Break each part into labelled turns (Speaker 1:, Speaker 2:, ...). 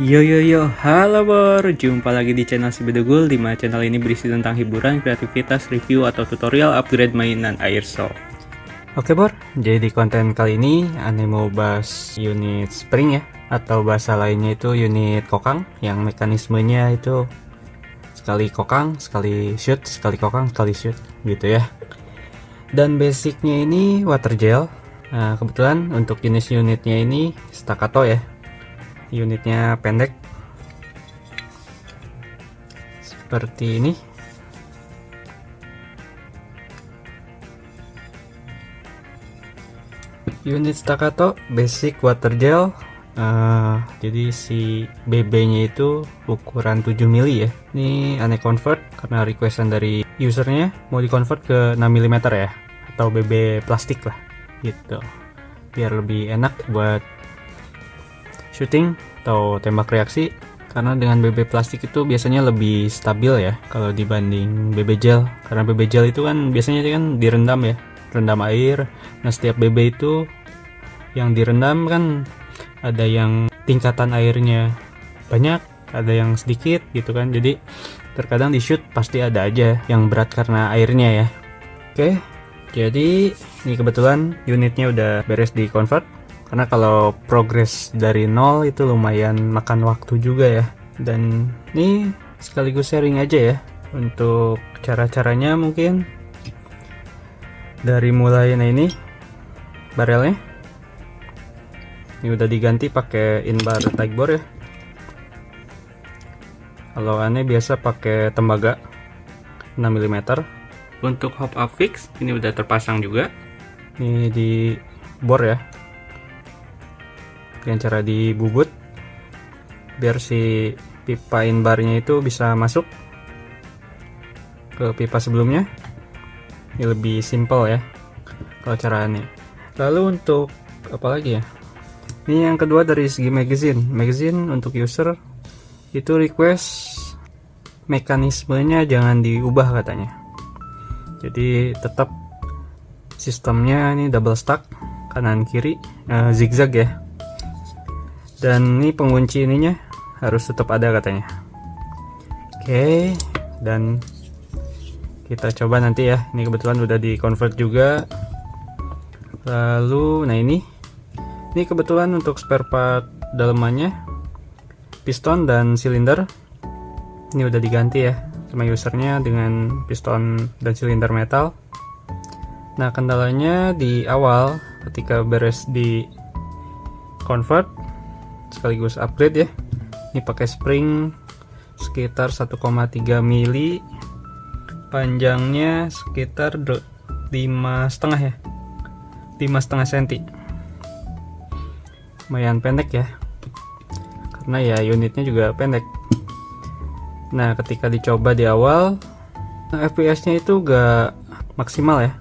Speaker 1: Yo yo yo, halo Bor, jumpa lagi di channel Si Bedugul, di mana channel ini berisi tentang hiburan, kreativitas, review, atau tutorial upgrade mainan Airsoft. Oke Bor, jadi di konten kali ini Ane mau bahas unit spring ya, atau bahasa lainnya itu unit kokang, yang mekanismenya itu sekali kokang, sekali shoot, sekali kokang, sekali shoot gitu ya. Dan basicnya ini water gel. Nah, kebetulan untuk jenis unitnya ini staccato ya. Unitnya pendek seperti ini. Unit staccato basic water gel. Jadi si BB nya itu ukuran 7 mili ya. Ini aneh convert karena requestan dari usernya mau di convert ke 6 mm ya, atau BB plastik lah gitu, biar lebih enak buat shooting atau tembak reaksi, karena dengan BB plastik itu biasanya lebih stabil ya kalau dibanding BB gel, karena BB gel itu kan biasanya kan direndam ya, rendam air. Nah setiap BB itu yang direndam kan ada yang tingkatan airnya banyak, ada yang sedikit gitu kan, jadi terkadang di shoot pasti ada aja yang berat karena airnya ya. Oke, jadi ini kebetulan unitnya udah beres di convert, karena kalau progres dari nol itu lumayan makan waktu juga ya. Dan ini sekaligus sharing aja ya untuk cara-caranya. Mungkin dari mulai, nah ini barelnya ini udah diganti pakai inbar Tightbore ya. Kalau aneh biasa pakai tembaga 6 mm. Untuk hop up fix ini udah terpasang juga. Ini di bor ya, dengan cara dibubut biar si pipa inbarnya itu bisa masuk ke pipa sebelumnya. Ini lebih simple ya kalau caranya. Lalu untuk apa lagi ya, ini yang kedua dari segi magazine untuk user itu request mekanismenya jangan diubah katanya. Jadi tetap sistemnya ini double stack kanan kiri, zigzag ya. Dan ini pengunci ininya harus tetap ada katanya. Oke, dan kita coba nanti ya. Ini kebetulan udah di convert juga. Lalu nah ini kebetulan untuk spare part dalemannya, piston dan silinder ini udah diganti ya sama usernya dengan piston dan silinder metal. Nah kendalanya di awal ketika beres di convert sekaligus upgrade ya, ini pakai spring sekitar 1,3 mili, panjangnya sekitar 5,5 ya, 5,5 cm. Lumayan pendek ya, karena ya unitnya juga pendek. Nah ketika dicoba di awal, FPS nya itu gak maksimal ya.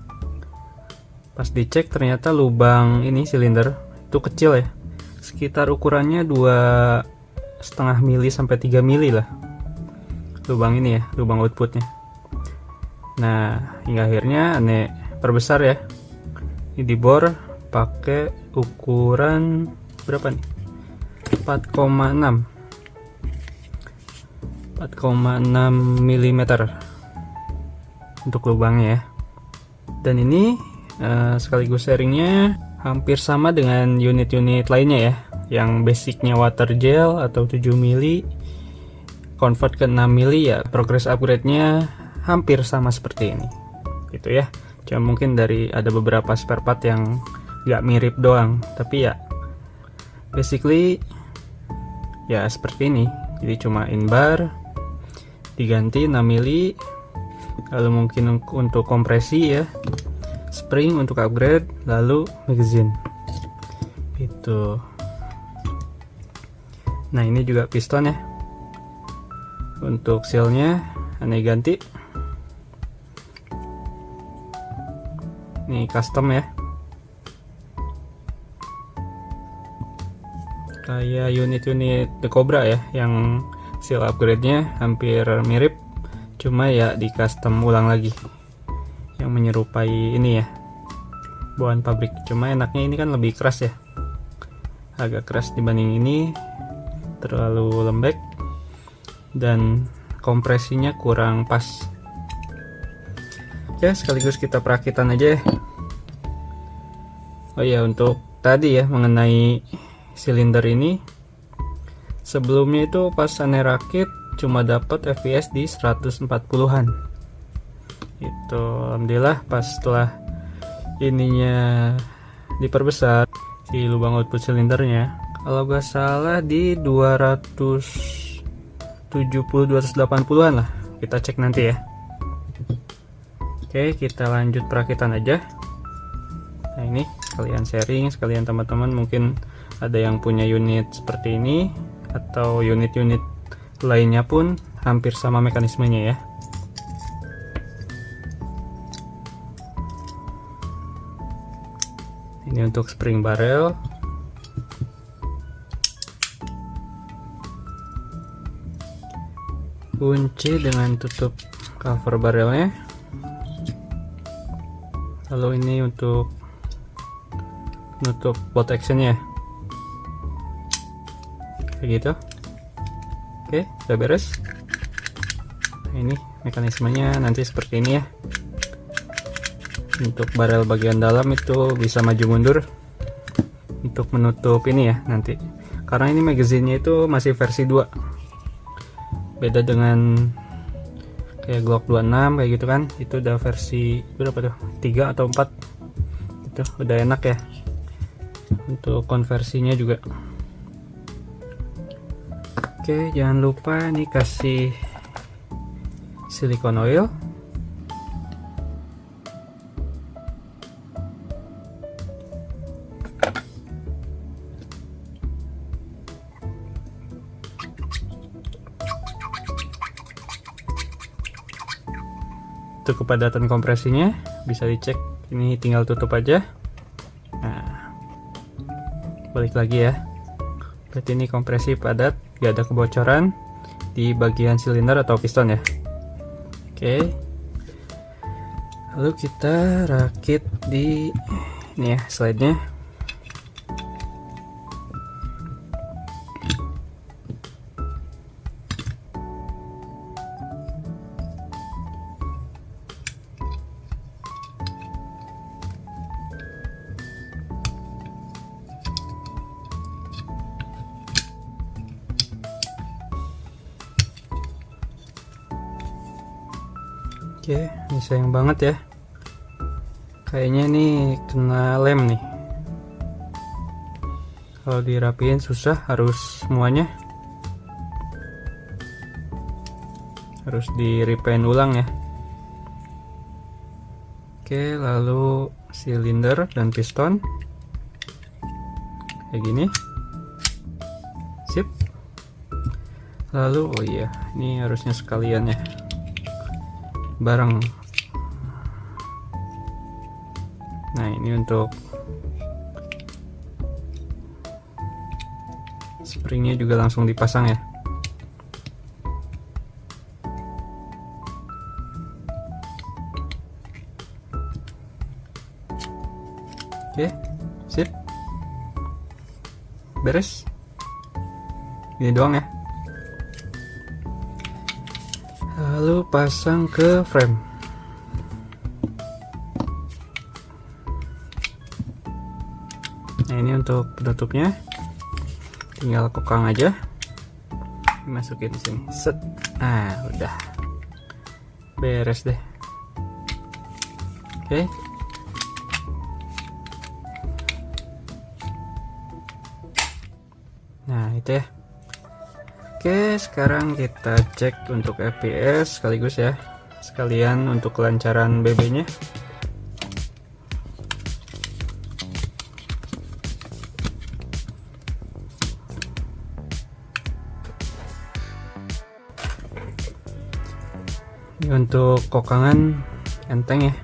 Speaker 1: Pas dicek ternyata lubang ini silinder itu kecil ya, sekitar ukurannya 2,5 mili sampai 3 mili lah lubang ini ya, lubang outputnya. Nah hingga akhirnya aneh perbesar ya, ini dibor pakai ukuran berapa nih, 4,6 mm untuk lubangnya ya. Dan ini sekaligus sharingnya hampir sama dengan unit-unit lainnya ya, yang basicnya water gel atau 7 mili convert ke 6 mili ya, progress upgrade-nya hampir sama seperti ini gitu ya. Cuma mungkin dari ada beberapa spare part yang gak mirip doang, tapi ya basically ya seperti ini. Jadi cuma inbar diganti 6 mili, lalu mungkin untuk kompresi ya, spring untuk upgrade, lalu magazine itu. Nah ini juga piston ya, untuk sealnya aneh ganti, ini custom ya, kayak unit-unit The Cobra ya, yang seal upgrade-nya hampir mirip, cuma ya di custom ulang lagi yang menyerupai ini ya, bawaan pabrik. Cuma enaknya ini kan lebih keras ya, agak keras dibanding ini. terlalu lembek dan kompresinya kurang pas. Ya, sekaligus kita perakitan aja ya. Oh ya, untuk tadi ya mengenai silinder ini, sebelumnya itu pas aneh rakit cuma dapat fps di 140-an. Itu alhamdulillah pas setelah ininya diperbesar si lubang output silindernya, kalau gak salah di 270-280-an lah. Kita cek nanti ya. Oke, kita lanjut perakitan aja. Nah, ini sekalian sharing, sekalian teman-teman mungkin ada yang punya unit seperti ini atau unit-unit lainnya pun hampir sama mekanismenya ya. Ini untuk spring barrel. Kunci dengan tutup cover barrelnya. Lalu ini untuk nutup bolt actionnya kayak gitu. Oke, udah beres. Nah, ini mekanismenya nanti seperti ini ya. Untuk barel bagian dalam itu bisa maju mundur untuk menutup ini ya nanti, karena ini magazinnya itu masih versi 2, beda dengan kayak Glock 26 kayak gitu kan. Itu udah versi berapa tuh, 3 atau 4. Itu udah enak ya untuk konversinya juga. Oke, jangan lupa nih kasih silikon oil. Untuk kepadatan kompresinya bisa dicek, ini tinggal tutup aja. Nah, balik lagi ya, berarti ini kompresi padat, gak ada kebocoran di bagian silinder atau piston ya. Oke, lalu kita rakit di ini ya slide-nya. Oke, ini sayang banget ya. Kayaknya nih kena lem nih. Kalau dirapiin susah, harus semuanya harus di repaint ulang ya. Oke, lalu silinder dan piston kayak gini. Sip. Lalu oh iya, ini harusnya sekalian ya, bareng. Nah, ini untuk springnya juga langsung dipasang ya. Oke, sip, beres. Ini doang ya. Lalu pasang ke frame. Nah, ini untuk penutupnya, tinggal kokang aja, dimasukin di sini. Set. Nah, udah beres deh. Oke. Nah, itu ya. Oke, sekarang kita cek untuk fps sekaligus ya, sekalian untuk kelancaran BB-nya. Ini untuk kokangan enteng ya.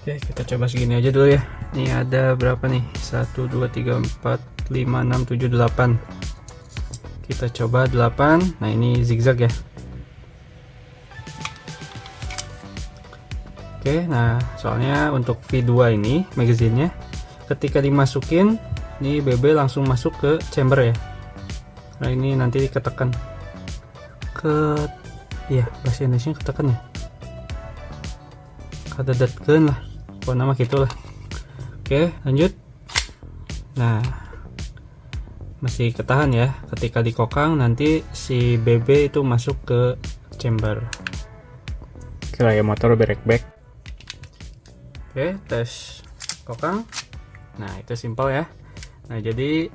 Speaker 1: Oke, kita coba segini aja dulu ya. Ini ada berapa nih? 1, 2, 3, 4, 5, 6, 7, 8. Kita coba 8. Nah, ini zigzag ya. Oke, nah soalnya untuk V2 ini magazinnya ketika dimasukin ini BB langsung masuk ke chamber ya. Nah ini nanti ketekan ke, ya bahasa Indonesia ketekan ya, kadedatkeun lah pokoknya nama gitulah. Oke lanjut. Nah masih ketahan ya, ketika dikokang nanti si BB itu masuk ke chamber. Oke ya, motor back. Oke, tes kokang. Nah itu simpel ya. Nah jadi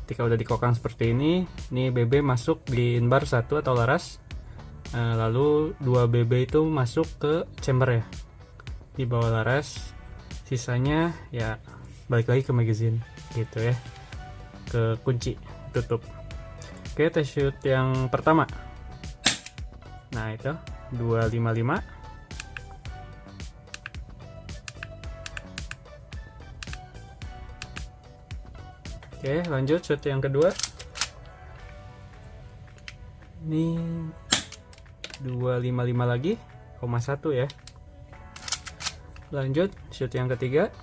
Speaker 1: ketika udah dikokang seperti ini BB masuk di inbar 1 atau laras, lalu 2 BB itu masuk ke chamber ya, di bawah laras, sisanya ya balik lagi ke magazine gitu ya, ke kunci tutup. Oke, test shoot yang pertama. Nah itu 255. Oke lanjut shoot yang kedua. Ini 255 lagi, 0,1 ya. Lanjut shoot yang ketiga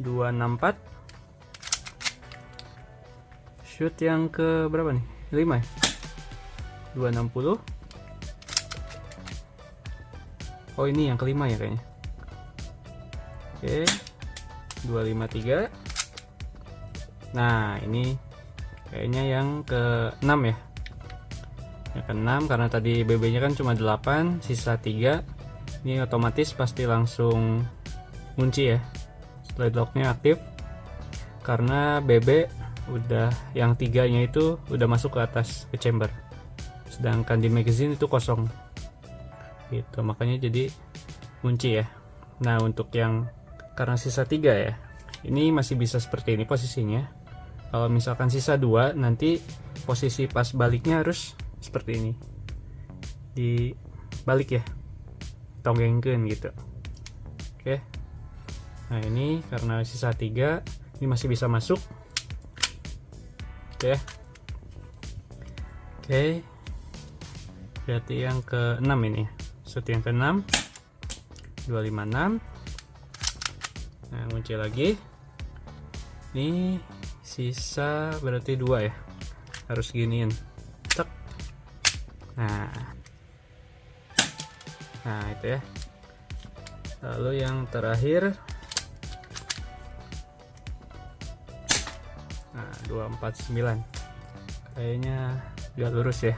Speaker 1: 264. Shoot yang ke berapa nih? 5 ya? 260. Oh ini yang kelima ya kayaknya. Oke 253. Nah ini kayaknya yang ke-6 ya. Yang ke-6 karena tadi BB nya kan cuma 8, sisa 3. Ini otomatis pasti langsung kunci ya, slide locknya aktif karena BB udah yang 3-nya itu udah masuk ke atas, ke chamber, sedangkan di magazine itu kosong gitu, makanya jadi kunci ya. Nah untuk yang karena sisa 3 ya, ini masih bisa seperti ini posisinya. Kalau misalkan sisa 2, nanti posisi pas baliknya harus seperti ini, dibalik ya, tonggengkeun gitu. Oke. Nah ini karena sisa 3, ini masih bisa masuk. Oke. Oke. Berarti yang ke-6 ini. Shoot yang ke-6. 256. Nah, kunci lagi. Ini sisa berarti 2 ya. Harus giniin. Cek. Nah itu ya. Lalu yang terakhir, nah 249 kayaknya gak lurus ya,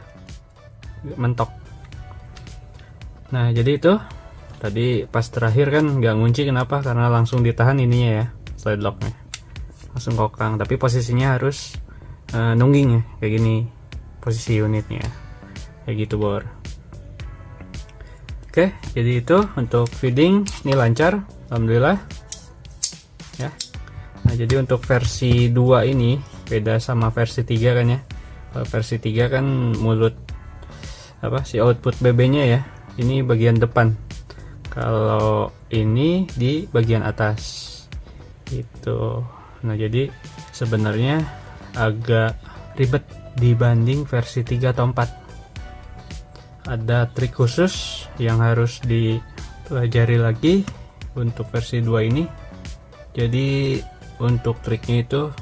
Speaker 1: mentok. Nah jadi itu tadi pas terakhir kan nggak ngunci, kenapa? Karena langsung ditahan ininya ya, slide locknya langsung kokang, tapi posisinya harus nungging ya, kayak gini posisi unitnya kayak gitu bor. Oke, jadi itu untuk feeding ini lancar, alhamdulillah ya. Nah jadi untuk versi 2 ini beda sama versi 3 kan ya. Kalau versi 3 kan mulut apa si output BB nya ya, ini bagian depan, kalau ini di bagian atas gitu. Nah jadi sebenarnya agak ribet dibanding versi 3 atau 4. Ada trik khusus yang harus dipelajari lagi untuk versi 2 ini. Jadi untuk triknya itu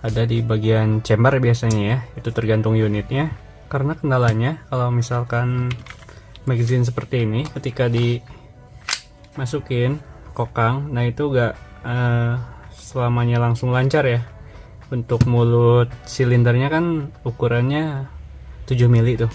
Speaker 1: ada di bagian chamber biasanya ya, itu tergantung unitnya. Karena kendalanya kalau misalkan magazine seperti ini, ketika dimasukin kokang, nah itu gak selamanya langsung lancar ya. Untuk mulut silindernya kan ukurannya 7 mili tuh,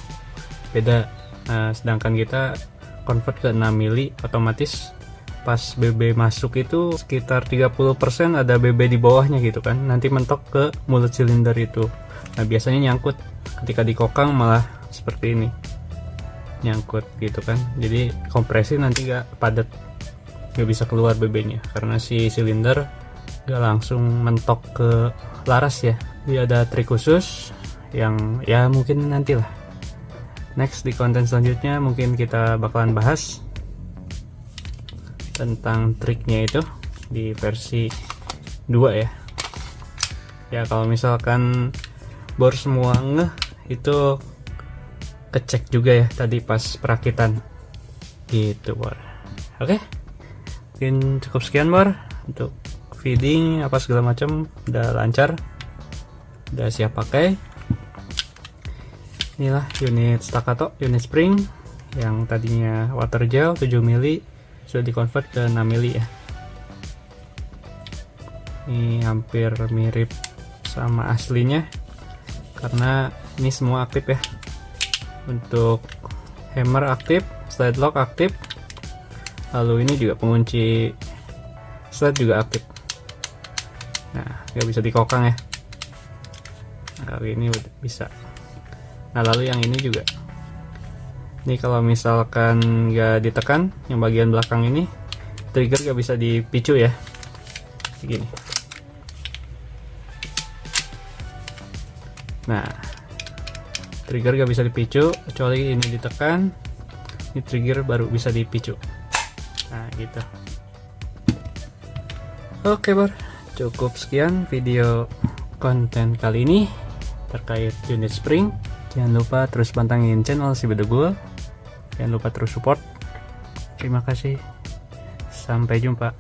Speaker 1: beda. Sedangkan kita convert ke 6 mili, otomatis pas BB masuk itu sekitar 30% ada BB di bawahnya gitu kan, nanti mentok ke mulut silinder itu. Nah biasanya nyangkut, ketika dikokang malah seperti ini, nyangkut gitu kan, jadi kompresi nanti gak padat, gak bisa keluar BB nya karena si silinder gak langsung mentok ke laras ya. Jadi ada trik khusus yang ya mungkin nantilah next di konten selanjutnya mungkin kita bakalan bahas tentang triknya itu di versi 2 ya. Ya kalau misalkan bor semua ngeh, itu kecek juga ya tadi pas perakitan gitu bor. Oke, mungkin cukup sekian Bor. Untuk feeding apa segala macam udah lancar, udah siap pakai. Inilah unit staccato, unit spring yang tadinya water gel 7 mili sudah dikonvert ke 6 mili ya. Ini hampir mirip sama aslinya karena ini semua aktif ya. Untuk hammer aktif, slide lock aktif, lalu ini juga pengunci slide juga aktif. Nah, nggak bisa dikokang ya. Nah, kali ini udah bisa. Nah, lalu yang ini juga. Ini kalau misalkan nggak ditekan, yang bagian belakang ini trigger nggak bisa dipicu ya. Begini. Nah, trigger nggak bisa dipicu kecuali ini ditekan. Ini trigger baru bisa dipicu. Nah, gitu. Oke Bor, cukup sekian video konten kali ini terkait unit spring. Jangan lupa terus pantengin channel si Bedugul. Jangan lupa terus support. Terima kasih. Sampai jumpa.